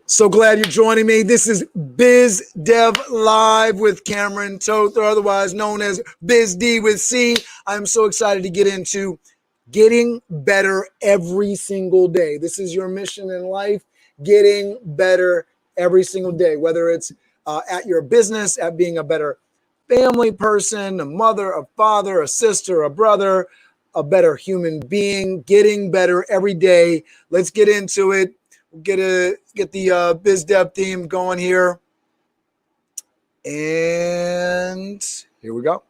So glad you're joining me. This is Biz Dev Live with Cameron Toth, or otherwise known as Biz D with C. I'm so excited to get into getting better every single day. This is your mission in life, getting better every single day, whether it's at your business, at being a better family person, a mother, a father, a sister, a brother, a better human being, getting better every day. Let's get into it. Get the biz dev theme going here, and here we go.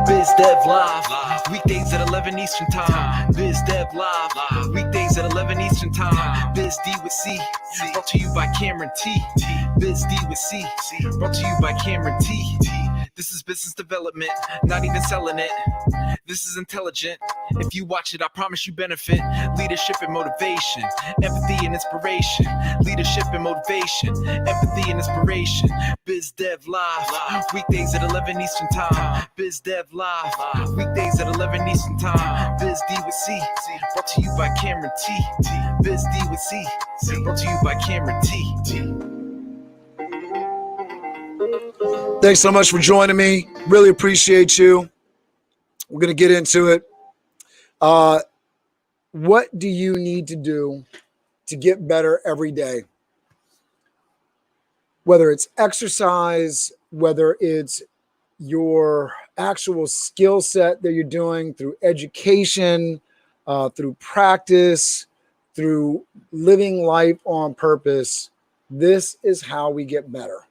Biz Dev Live, weekdays at 11 Eastern Time. Biz Dev Live, weekdays at 11 Eastern Time. Biz D with C, brought to you by Cameron T. Biz D with C, brought to you by Cameron T. This is business development, not even selling it. This is intelligent. If you watch it, I promise you benefit. Leadership and motivation, empathy and inspiration. Leadership and motivation, empathy and inspiration. Biz Dev Live, weekdays at 11 Eastern Time. Biz Dev Live, weekdays at 11 Eastern Time. Biz D with C, brought to you by Cameron T. Biz D with C, brought to you by Cameron T. Thanks so much for joining me. Really appreciate you. We're going to get into it. What do you need to do to get better every day? Whether it's exercise, whether it's your actual skill set that you're doing through education, through practice, through living life on purpose, this is how we get better.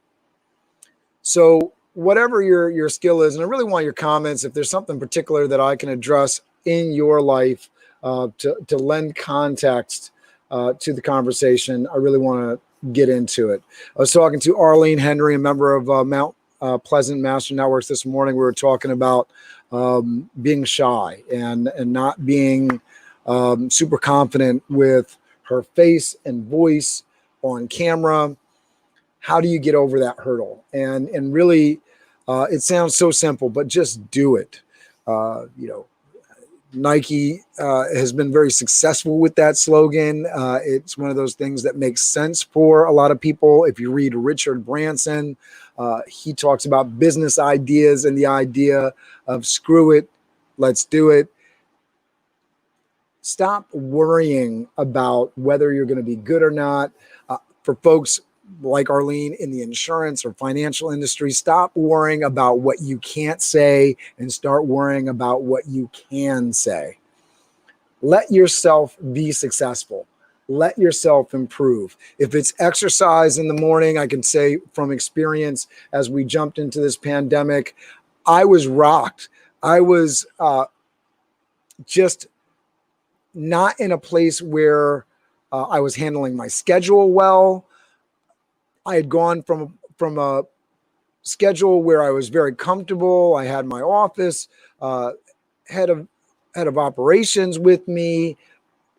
So whatever your skill is, and I really want your comments, if there's something particular that I can address in your life to lend context to the conversation, I really want to get into it. I was talking to Arlene Henry, a member of Mount Pleasant Master Networks this morning. We were talking about being shy and not being super confident with her face and voice on camera. How do you get over that hurdle? And really, it sounds so simple, but just do it. Nike has been very successful with that slogan. It's one of those things that makes sense for a lot of people. If you read Richard Branson, he talks about business ideas and the idea of screw it, let's do it. Stop worrying about whether you're going to be good or not. For folks like Arlene in the insurance or financial industry, stop worrying about what you can't say and start worrying about what you can say. Let yourself be successful. Let yourself improve. If it's exercise in the morning, I can say from experience, as we jumped into this pandemic, I was rocked. I was just not in a place where I was handling my schedule well. I had gone from a schedule where I was very comfortable. I had my office, head of operations with me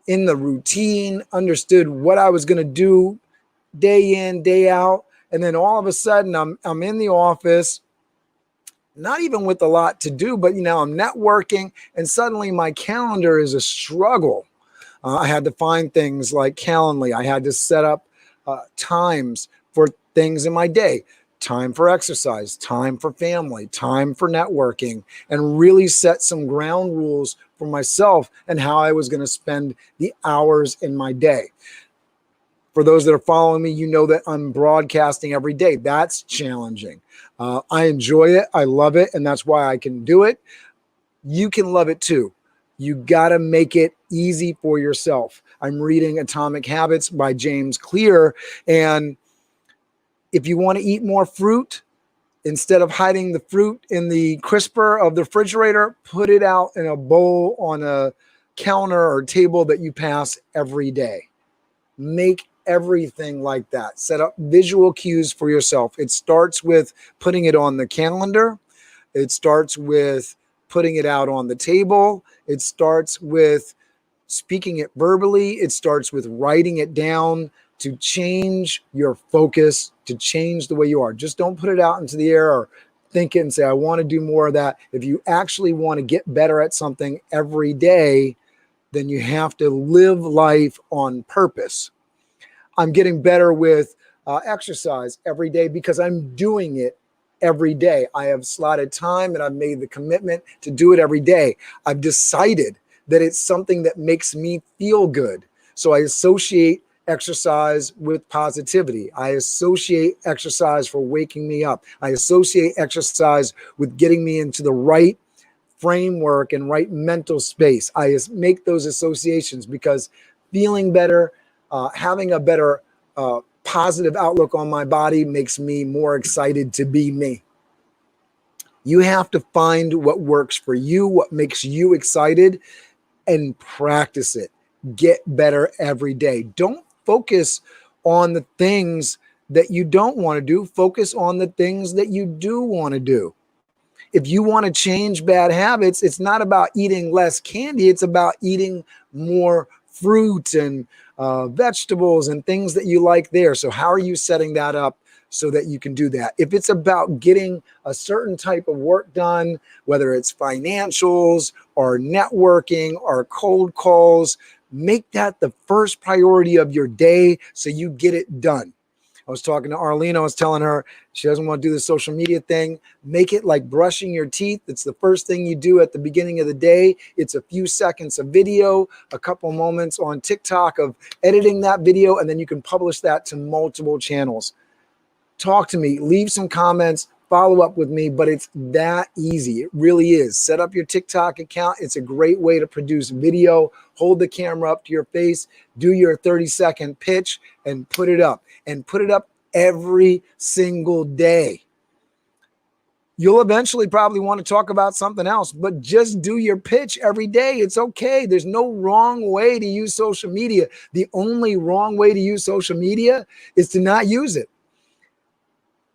in the routine, understood what I was going to do day in, day out. And then all of a sudden I'm in the office, not even with a lot to do, but I'm networking, and suddenly my calendar is a struggle. I had to find things like Calendly. I had to set up times for things in my day, time for exercise, time for family, time for networking, and really set some ground rules for myself and how I was going to spend the hours in my day. For those that are following me, you know that I'm broadcasting every day. That's challenging. I enjoy it. I love it. And that's why I can do it. You can love it too. You got to make it easy for yourself. I'm reading Atomic Habits by James Clear. And if you want to eat more fruit, instead of hiding the fruit in the crisper of the refrigerator, put it out in a bowl on a counter or table that you pass every day. Make everything like that. Set up visual cues for yourself. It starts with putting it on the calendar. It starts with putting it out on the table. It starts with speaking it verbally. It starts with writing it down to change your focus, to change the way you are. Just don't put it out into the air or think it and say, I want to do more of that. If you actually want to get better at something every day, then you have to live life on purpose. I'm getting better with exercise every day because I'm doing it every day. I have slotted time and I've made the commitment to do it every day. I've decided that it's something that makes me feel good. So I associate exercise with positivity. I associate exercise for waking me up. I associate exercise with getting me into the right framework and right mental space. I make those associations because feeling better, having a better positive outlook on my body makes me more excited to be me. You have to find what works for you, what makes you excited, and practice it. Get better every day. Don't focus on the things that you don't want to do. Focus on the things that you do want to do. If you want to change bad habits, it's not about eating less candy. It's about eating more fruit and vegetables and things that you like there. So how are you setting that up so that you can do that? If it's about getting a certain type of work done, whether it's financials or networking or cold calls, make that the first priority of your day so you get it done. I was talking to Arlene. I was telling her she doesn't want to do the social media thing. Make it like brushing your teeth. It's the first thing you do at the beginning of the day. It's a few seconds of video, a couple moments on TikTok of editing that video, and then you can publish that to multiple channels. Talk to me, leave some comments, follow up with me, but it's that easy. It really is. Set up your TikTok account. It's a great way to produce video. Hold the camera up to your face, do your 30-second pitch, and put it up. And put it up every single day. You'll eventually probably want to talk about something else, but just do your pitch every day. It's okay. There's no wrong way to use social media. The only wrong way to use social media is to not use it.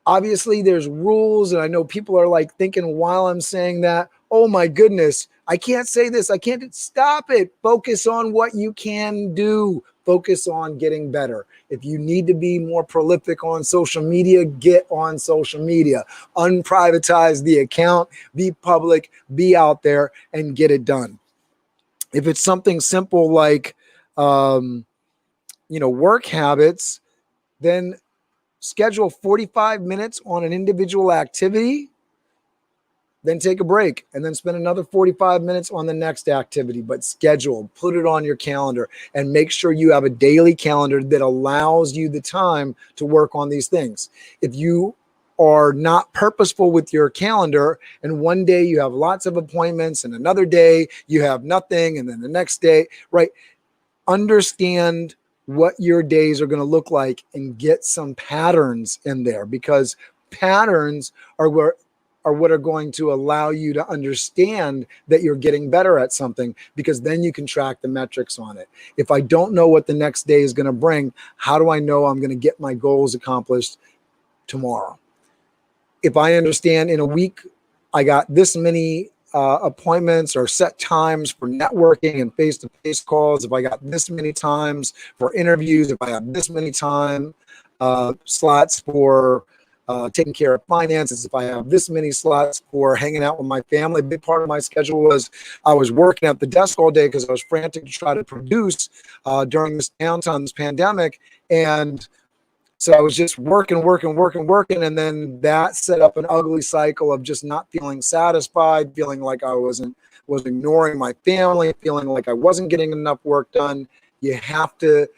Obviously, there's rules, and I know people are like thinking while I'm saying that, oh my goodness, I can't say this. I can't. Stop it. Focus on what you can do. Focus on getting better. If you need to be more prolific on social media, get on social media. Unprivatize the account, be public, be out there, and get it done. If it's something simple like, work habits, then schedule 45 minutes on an individual activity, then take a break, and then spend another 45 minutes on the next activity. But schedule, put it on your calendar, and make sure you have a daily calendar that allows you the time to work on these things. If you are not purposeful with your calendar, and one day you have lots of appointments, and another day you have nothing, and then the next day, right? Understand what your days are going to look like and get some patterns in there, because patterns are what are going to allow you to understand that you're getting better at something, because then you can track the metrics on it. If I don't know what the next day is going to bring, how do I know I'm going to get my goals accomplished tomorrow? If I understand in a week I got this many appointments or set times for networking and face-to-face calls, if I got this many times for interviews, if I have this many time slots for taking care of finances, if I have this many slots for hanging out with my family. A big part of my schedule was I was working at the desk all day because I was frantic to try to produce during this downtime, this pandemic. And so I was just working. And then that set up an ugly cycle of just not feeling satisfied, feeling like I was ignoring my family, feeling like I wasn't getting enough work done. You have to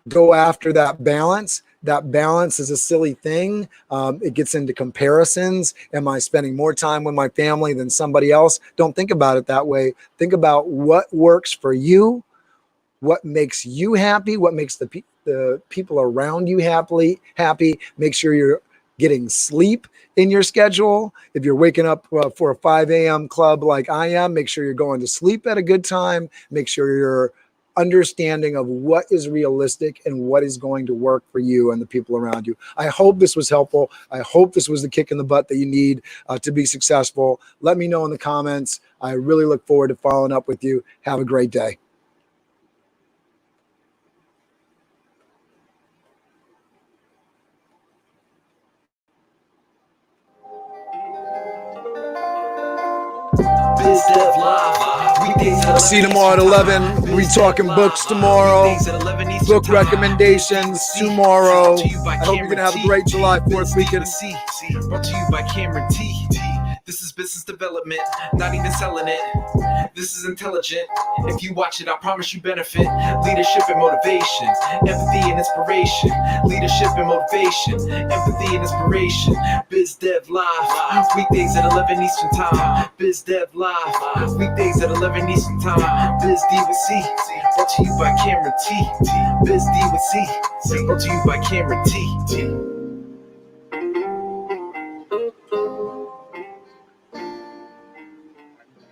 go after that balance. That balance is a silly thing. It gets into comparisons. Am I spending more time with my family than somebody else? Don't think about it that way. Think about what works for you, what makes you happy, what makes the people around you happy. Make sure you're getting sleep in your schedule. If you're waking up for a 5 a.m. club like I am, make sure you're going to sleep at a good time. Make sure you're understanding of what is realistic and what is going to work for you and the people around you. I hope this was helpful. I hope this was the kick in the butt that you need to be successful. Let me know in the comments. I really look forward to following up with you. Have a great day. Biz Dev Live. Weekdays at 11 See you tomorrow at 11. We talking books tomorrow. Weekdays at 11 Eastern Book Time. recommendations tomorrow. I hope you're going to have a great July 4th weekend. Brought to you by Cameron T. This is business development, not even selling it. This is intelligent. If you watch it, I promise you benefit. Leadership and motivation, empathy and inspiration. Leadership and motivation, empathy and inspiration. Biz Dev Live, weekdays at 11 Eastern Time. Biz Dev Live, weekdays at 11 Eastern Time. Biz D with C, brought to you by Cameron T. Biz D with C, brought to you by Cameron T.